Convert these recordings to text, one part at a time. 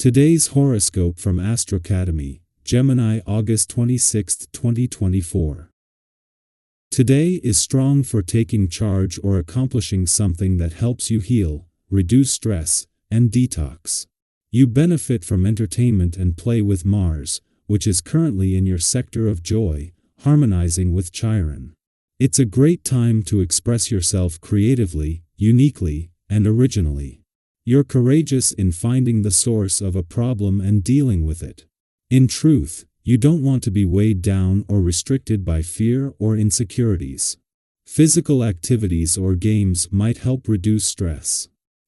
Today's horoscope from AstroCademy, Gemini August 26, 2024. Today is strong for taking charge or accomplishing something that helps you heal, reduce stress, and detox. You benefit from entertainment and play with Mars, which is currently in your sector of joy, harmonizing with Chiron. It's a great time to express yourself creatively, uniquely, and originally. You're courageous in finding the source of a problem and dealing with it. In truth, you don't want to be weighed down or restricted by fear or insecurities. Physical activities or games might help reduce stress.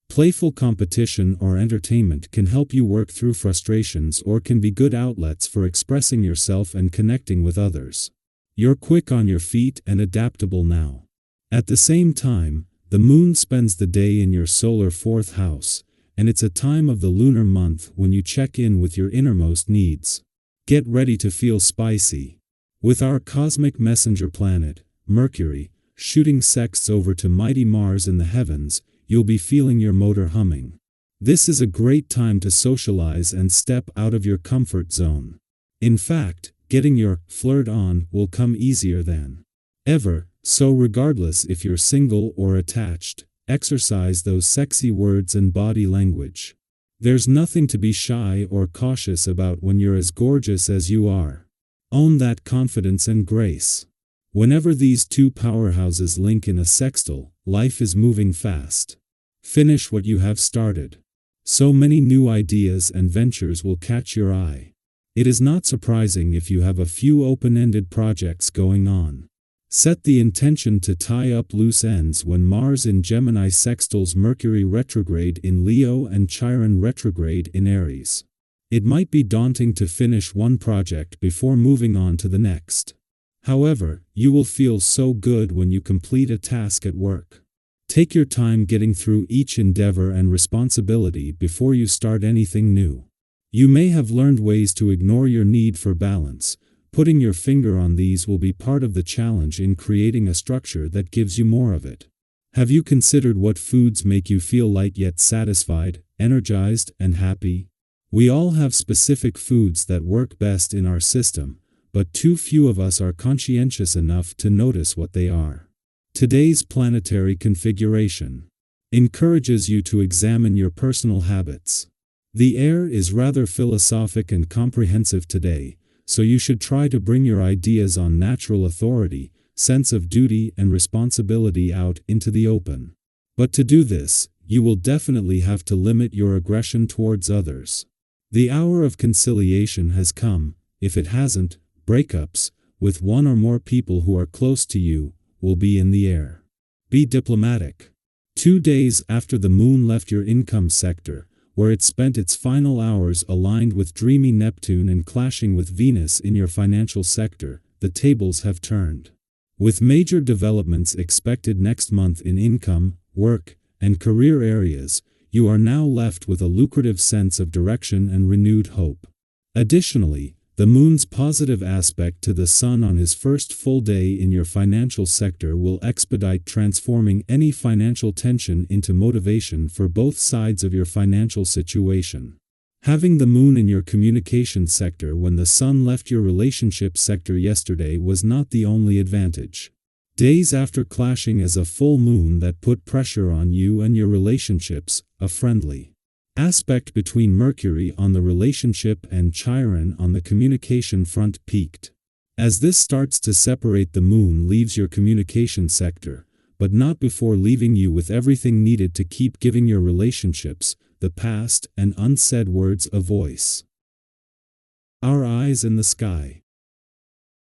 Playful competition or entertainment can help you work through frustrations or can be good outlets for expressing yourself and connecting with others. You're quick on your feet and adaptable now. At the same time, the moon spends the day in your solar 4th house, and it's a time of the lunar month when you check in with your innermost needs. Get ready to feel spicy. With our cosmic messenger planet, Mercury, shooting sexts over to mighty Mars in the heavens, you'll be feeling your motor humming. This is a great time to socialize and step out of your comfort zone. In fact, getting your flirt on will come easier than ever. So regardless if you're single or attached, exercise those sexy words and body language. There's nothing to be shy or cautious about when you're as gorgeous as you are. Own that confidence and grace. Whenever these two powerhouses link in a sextile, life is moving fast. Finish what you have started. So many new ideas and ventures will catch your eye. It is not surprising if you have a few open-ended projects going on. Set the intention to tie up loose ends when Mars in Gemini sextiles Mercury retrograde in Leo and Chiron retrograde in Aries. It might be daunting to finish one project before moving on to the next. However, you will feel so good when you complete a task at work. Take your time getting through each endeavor and responsibility before you start anything new. You may have learned ways to ignore your need for balance. Putting your finger on these will be part of the challenge in creating a structure that gives you more of it. Have you considered what foods make you feel light yet satisfied, energized, and happy? We all have specific foods that work best in our system, but too few of us are conscientious enough to notice what they are. Today's planetary configuration encourages you to examine your personal habits. The air is rather philosophic and comprehensive today, so you should try to bring your ideas on natural authority, sense of duty and responsibility out into the open. But to do this, you will definitely have to limit your aggression towards others. The hour of conciliation has come. If it hasn't, breakups, with one or more people who are close to you, will be in the air. Be diplomatic. 2 days after the moon left your income sector, where it spent its final hours aligned with dreamy Neptune and clashing with Venus in your financial sector, the tables have turned. With major developments expected next month in income, work, and career areas, you are now left with a lucrative sense of direction and renewed hope. Additionally, the moon's positive aspect to the sun on his first full day in your financial sector will expedite transforming any financial tension into motivation for both sides of your financial situation. Having the moon in your communication sector when the sun left your relationship sector yesterday was not the only advantage. Days after clashing as a full moon that put pressure on you and your relationships, a friendly aspect between Mercury on the relationship and Chiron on the communication front peaked. As this starts to separate, the moon leaves your communication sector, but not before leaving you with everything needed to keep giving your relationships, the past, and unsaid words a voice. Our eyes in the sky.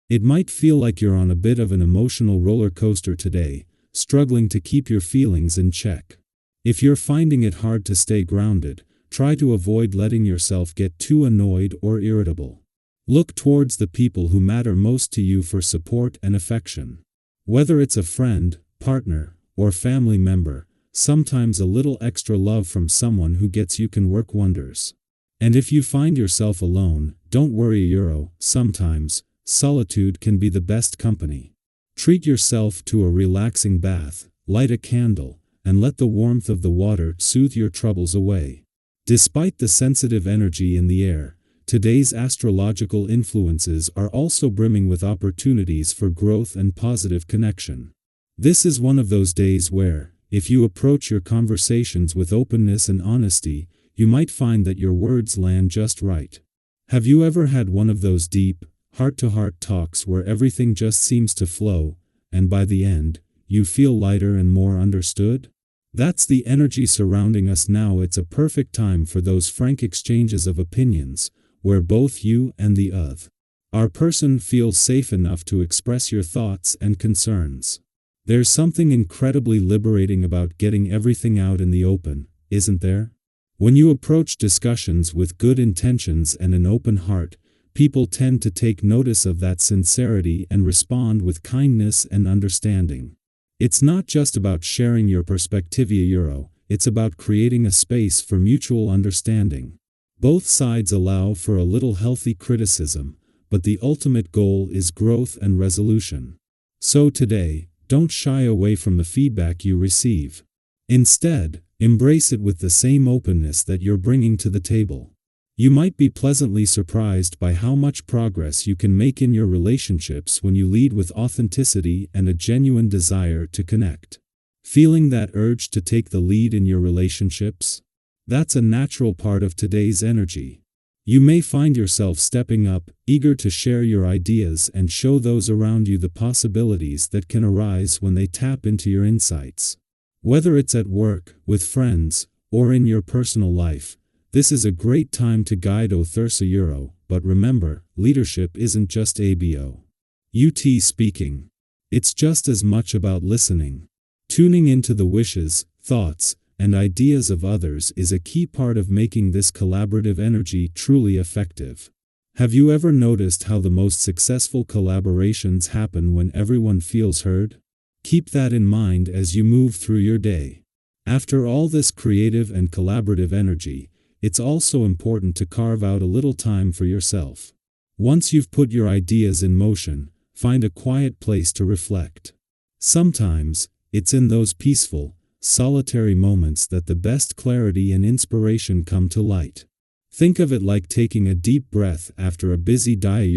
It might feel like you're on a bit of an emotional roller coaster today, struggling to keep your feelings in check. If you're finding it hard to stay grounded, try to avoid letting yourself get too annoyed or irritable. Look towards the people who matter most to you for support and affection. Whether it's a friend, partner, or family member, sometimes a little extra love from someone who gets you can work wonders. And if you find yourself alone, don't worry. Sometimes, solitude can be the best company. Treat yourself to a relaxing bath, light a candle, and let the warmth of the water soothe your troubles away. Despite the sensitive energy in the air, today's astrological influences are also brimming with opportunities for growth and positive connection. This is one of those days where, if you approach your conversations with openness and honesty, you might find that your words land just right. Have you ever had one of those deep, heart-to-heart talks where everything just seems to flow, and by the end, you feel lighter and more understood? That's the energy surrounding us now. It's a perfect time for those frank exchanges of opinions, where both you and the other person feels safe enough to express your thoughts and concerns. There's something incredibly liberating about getting everything out in the open, isn't there? When you approach discussions with good intentions and an open heart, people tend to take notice of that sincerity and respond with kindness and understanding. It's not just about sharing your perspective, it's about creating a space for mutual understanding. Both sides allow for a little healthy criticism, but the ultimate goal is growth and resolution. So today, don't shy away from the feedback you receive. Instead, embrace it with the same openness that you're bringing to the table. You might be pleasantly surprised by how much progress you can make in your relationships when you lead with authenticity and a genuine desire to connect. Feeling that urge to take the lead in your relationships? That's a natural part of today's energy. You may find yourself stepping up, eager to share your ideas and show those around you the possibilities that can arise when they tap into your insights. Whether it's at work, with friends, or in your personal life, this is a great time to guide Euro, but remember, leadership isn't just speaking. It's just as much about listening. Tuning into the wishes, thoughts, and ideas of others is a key part of making this collaborative energy truly effective. Have you ever noticed how the most successful collaborations happen when everyone feels heard? Keep that in mind as you move through your day. After all this creative and collaborative energy, it's also important to carve out a little time for yourself. Once you've put your ideas in motion, find a quiet place to reflect. Sometimes, it's in those peaceful, solitary moments that the best clarity and inspiration come to light. Think of it like taking a deep breath after a busy day.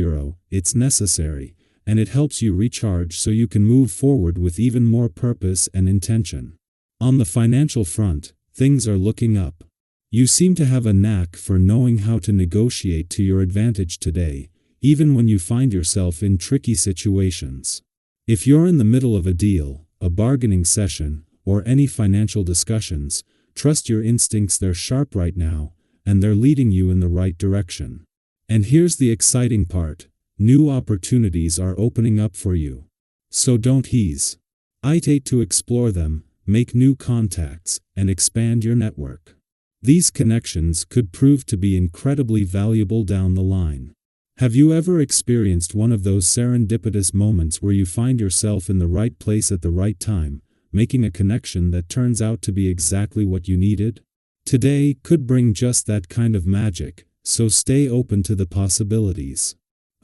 It's necessary, and it helps you recharge so you can move forward with even more purpose and intention. On the financial front, things are looking up. You seem to have a knack for knowing how to negotiate to your advantage today, even when you find yourself in tricky situations. If you're in the middle of a deal, a bargaining session, or any financial discussions, trust your instincts. They're sharp right now, and they're leading you in the right direction. And here's the exciting part: new opportunities are opening up for you. So don't hesitate to explore them, make new contacts, and expand your network. These connections could prove to be incredibly valuable down the line. Have you ever experienced one of those serendipitous moments where you find yourself in the right place at the right time, making a connection that turns out to be exactly what you needed? Today could bring just that kind of magic, so stay open to the possibilities.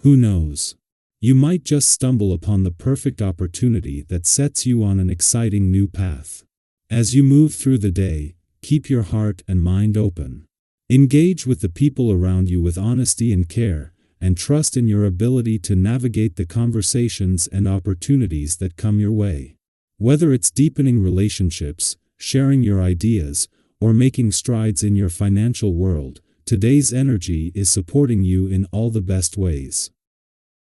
Who knows? You might just stumble upon the perfect opportunity that sets you on an exciting new path. As you move through the day, keep your heart and mind open. Engage with the people around you with honesty and care, and trust in your ability to navigate the conversations and opportunities that come your way. Whether it's deepening relationships, sharing your ideas, or making strides in your financial world, today's energy is supporting you in all the best ways.